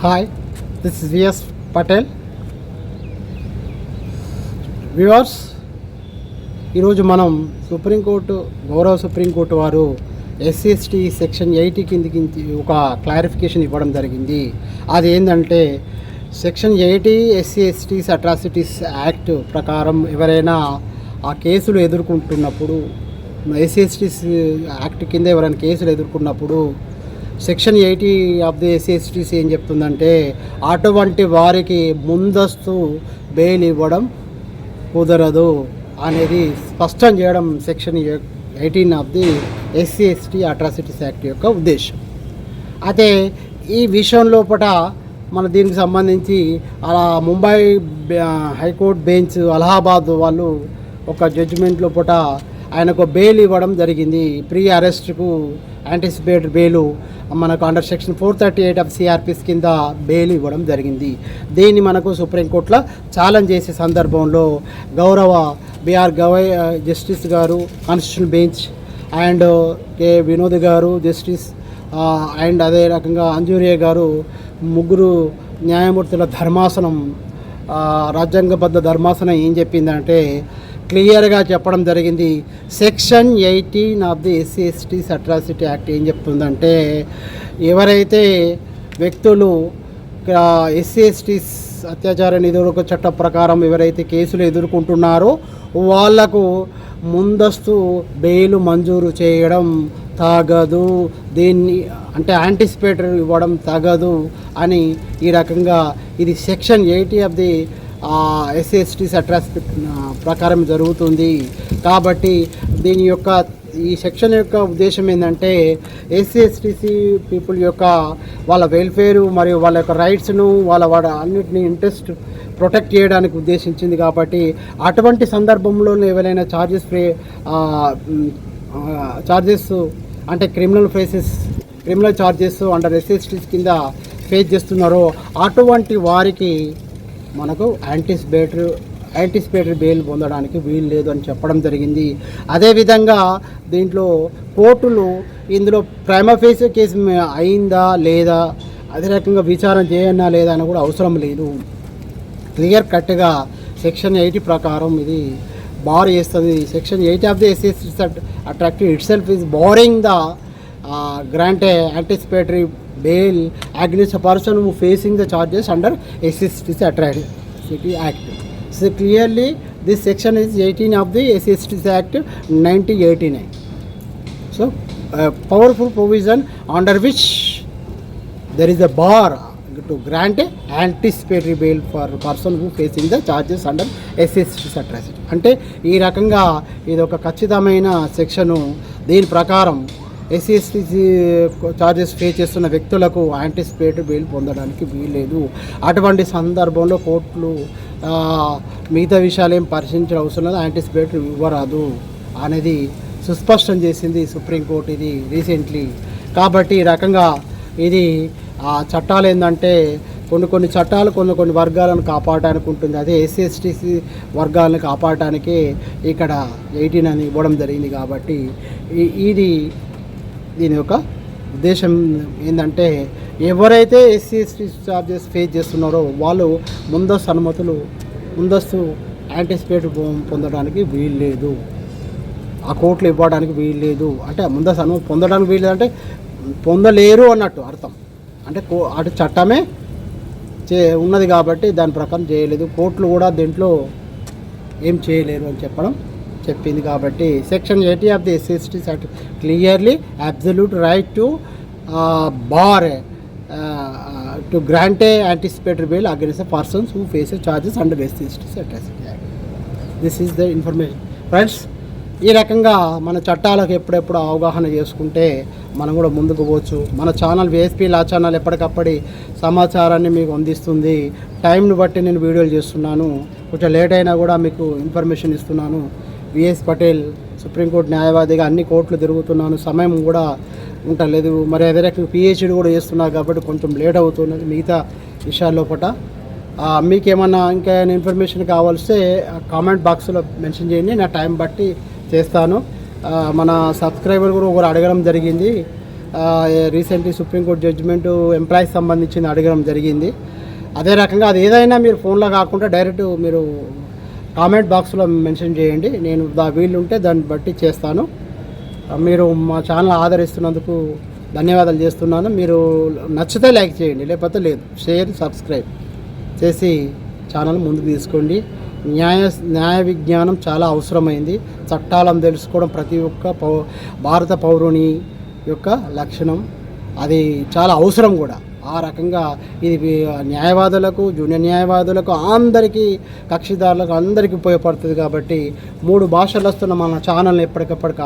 Hi, this is VS Patel. Viewers, ఈరోజు మనం గౌరవ సుప్రీంకోర్టు వారు ఎస్సీ/ఎస్టీ సెక్షన్ 80 కిందికి ఒక క్లారిఫికేషన్ ఇవ్వడం జరిగింది. అది ఏంటంటే సెక్షన్ 80 ఎస్సీ/ఎస్టీస్ అట్రాసిటీస్ యాక్ట్ ప్రకారం ఎవరైనా ఆ కేసులు ఎదుర్కొంటున్నప్పుడు, ఎస్సీ/ఎస్టీస్ యాక్ట్ కింద ఎవరైనా కేసులు ఎదుర్కొన్నప్పుడు సెక్షన్ 80 ఆఫ్ ది ఎస్సీ/ఎస్టీస్ ఏం చెప్తుందంటే అటువంటి వారికి ముందస్తు బెయిల్ ఇవ్వడం కుదరదు అనేది స్పష్టం చేయడం section 18 of the ఎస్సీ/ఎస్టీ atrocities act యొక్క ఉద్దేశం. అయితే ఈ విషయం లోపల మన దీనికి సంబంధించి అలా ముంబై హైకోర్టు బెంచ్ అలహాబాద్ వాళ్ళు ఒక జడ్జిమెంట్ లోపల ఆయనకు బెయిల్ ఇవ్వడం జరిగింది. ప్రీ అరెస్ట్కు యాంటిసిపేటెడ్ బెయిలు మనకు అండర్ సెక్షన్ 438 ఆఫ్ సిఆర్పిస్ కింద బెయిల్ ఇవ్వడం జరిగింది. దీన్ని మనకు సుప్రీంకోర్టులో ఛాలెంజ్ చేసే సందర్భంలో గౌరవ బిఆర్ గవై జస్టిస్ గారు కాన్స్టిట్యూషనల్ బెంచ్ అండ్ కే వినోద్ గారు జస్టిస్ అండ్ అదే రకంగా అంజూరియా గారు ముగ్గురు న్యాయమూర్తుల ధర్మాసనం, రాజ్యాంగబద్ధ ధర్మాసనం ఏం చెప్పిందంటే క్లియర్గా చెప్పడం జరిగింది. Section 18 of the SC STs atrocity act ఏం చెప్తుందంటే ఎవరైతే వ్యక్తులు ఎస్సీ/ఎస్టీస్ అత్యాచార నిరోధక చట్టం ప్రకారం ఎవరైతే కేసులు ఎదుర్కొంటున్నారో వాళ్లకు ముందస్తు బెయిల్ మంజూరు చేయడం తగదు, దీన్ని అంటే యాంటిసిపేటరీ ఇవ్వడం తగదు అని ఈ రకంగా ఇది section 80 of the SC STs atrocity ప్రకారం జరుగుతుంది. కాబట్టి దీని యొక్క ఈ సెక్షన్ యొక్క ఉద్దేశం ఏంటంటే ఎస్సీ/ఎస్టీసీ పీపుల్ యొక్క వాళ్ళ వెల్ఫేరు మరియు వాళ్ళ యొక్క రైట్స్ను వాళ్ళ అన్నిటిని ఇంట్రెస్ట్ ప్రొటెక్ట్ చేయడానికి ఉద్దేశించింది. కాబట్టి అటువంటి సందర్భంలో ఎవరైనా చార్జెస్ అంటే క్రిమినల్ చార్జెస్ అండర్ ఎస్సీ/ఎస్టీస్ కింద ఫేస్ చేస్తున్నారో అటువంటి వారికి మనకు యాంటిసిపేటరీ బెయిల్ పొందడానికి వీలు లేదు అని చెప్పడం జరిగింది. అదేవిధంగా దీంట్లో కోర్టులు ఇందులో ప్రైమా ఫేసి కేసు అయిందా లేదా, అదే రకంగా విచారణ చేయన్నా లేదా అని కూడా అవసరం లేదు. క్లియర్ కట్గా సెక్షన్ 80 ప్రకారం ఇది బార్ చేస్తుంది. Section 80 of the SC STs attractive itself is barring the grant anticipatory bail against a person who facing the charges under SC/ST Atrocity Act. So clearly this section is 18 of the SC/ST Act 1989. So a powerful provision under which there is a bar to grant a anticipatory bail for a person who facing the charges under SC/ST Atrocity. అంటే ఈ రకంగా ఇది ఒక ఖచ్చితమైన section. దీని ప్రకారం ఎస్సీ/ఎస్టీ charges pay చేస్తున్న వ్యక్తులకు యాంటిసిపేటరీ బెయిల్ పొందడానికి వీల్లేదు. అటువంటి సందర్భంలో కోర్టులు మిగతా విషయాలు ఏం పరిశీలించడం అవసరం లేదు, యాంటిసిపేటరీ ఇవ్వరాదు అనేది సుస్పష్టం చేసింది సుప్రీంకోర్టు ఇది రీసెంట్లీ. కాబట్టి ఈ రకంగా ఇది చట్టాలు ఏంటంటే కొన్ని చట్టాలు కొన్ని వర్గాలను కాపాడడానికి ఉంటుంది. అదే ఎస్సీ/ఎస్టీ వర్గాలను కాపాడటానికి ఇక్కడ 18 అని ఇవ్వడం జరిగింది. కాబట్టి దీని యొక్క ఉద్దేశం ఏంటంటే ఎవరైతే ఎస్సీ/ఎస్టీ చార్జెస్ ఫేస్ చేస్తున్నారో వాళ్ళు ముందస్తు యాంటిసిపేటరీ పొందడానికి వీలు లేదు, ఆ కోర్టులు ఇవ్వడానికి వీలు లేదు. అంటే ముందస్తు అనుమతి పొందడానికి వీలు అంటే పొందలేరు అన్నట్టు అర్థం. అంటే అటు చట్టమే ఉన్నది కాబట్టి దాని ప్రకారం చేయలేదు, కోర్టులు కూడా దీంట్లో ఏం చేయలేరు అని చెప్పింది. కాబట్టి section 80 of the SC STs act clearly absolute right to bar to grant a anticipatory bail against persons who face charges under SC STs atrocity act. This is the information friends. ఈ రకంగా మన చట్టాలకు ఎప్పుడెప్పుడు అవగాహన చేసుకుంటే మనం కూడా ముందుకు పోవచ్చు. మన ఛానల్ విఎస్పీ లా ఛానల్ ఎప్పటికప్పటి సమాచారాన్ని మీకు అందిస్తుంది. టైంను బట్టి నేను వీడియోలు చేస్తున్నాను, కొంచెం లేట్ అయినా కూడా మీకు ఇన్ఫర్మేషన్ ఇస్తున్నాను. విఎస్ పటేల్, సుప్రీంకోర్టు న్యాయవాదిగా అన్ని కోర్టులు తిరుగుతున్నాను, సమయం కూడా ఉండలేదు. మరి అదే రకంగా పిహెచ్డి కూడా చేస్తున్నారు కాబట్టి కొంచెం లేట్ అవుతున్నది మిగతా విషయాల్లోపట. మీకేమన్నా ఇంకా ఇన్ఫర్మేషన్ కావాల్స్తే కామెంట్ బాక్స్లో మెన్షన్ చేయండి, నా టైం బట్టి చేస్తాను. మన సబ్స్క్రైబర్ కూడా ఒకరు అడగడం జరిగింది, రీసెంట్లీ సుప్రీంకోర్టు జడ్జిమెంటు ఎంప్లాయీస్ సంబంధించింది అడగడం జరిగింది. అదే రకంగా అది ఏదైనా మీరు ఫోన్లో కాకుండా డైరెక్ట్ మీరు కామెంట్ బాక్స్లో మెన్షన్ చేయండి. నేను వీలుంటే దాన్ని బట్టి చేస్తాను. మీరు మా ఛానల్ ఆదరిస్తున్నందుకు ధన్యవాదాలు చేస్తున్నాను. మీరు నచ్చితే లైక్ చేయండి, లేకపోతే లేదు. షేర్, సబ్స్క్రైబ్ చేసి ఛానల్ ముందుకు తీసుకోండి. న్యాయ విజ్ఞానం చాలా అవసరమైంది. చట్టాలను తెలుసుకోవడం ప్రతి ఒక్క భారత పౌరుని యొక్క లక్షణం. అది చాలా అవసరం కూడా. ఆ రకంగా ఇది న్యాయవాదులకు, జూనియర్ న్యాయవాదులకు, అందరికీ, కక్షిదారులకు అందరికీ ఉపయోగపడుతుంది. కాబట్టి 3 భాషలు వస్తున్న మన ఛానల్ని ఎప్పటికప్పటికి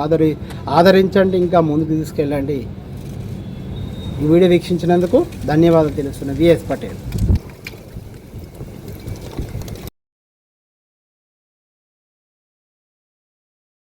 ఆదరించండి, ఇంకా ముందుకు తీసుకెళ్ళండి. ఈ వీడియో వీక్షించినందుకు ధన్యవాదాలు తెలుస్తున్నా. విఎస్ పటేల్.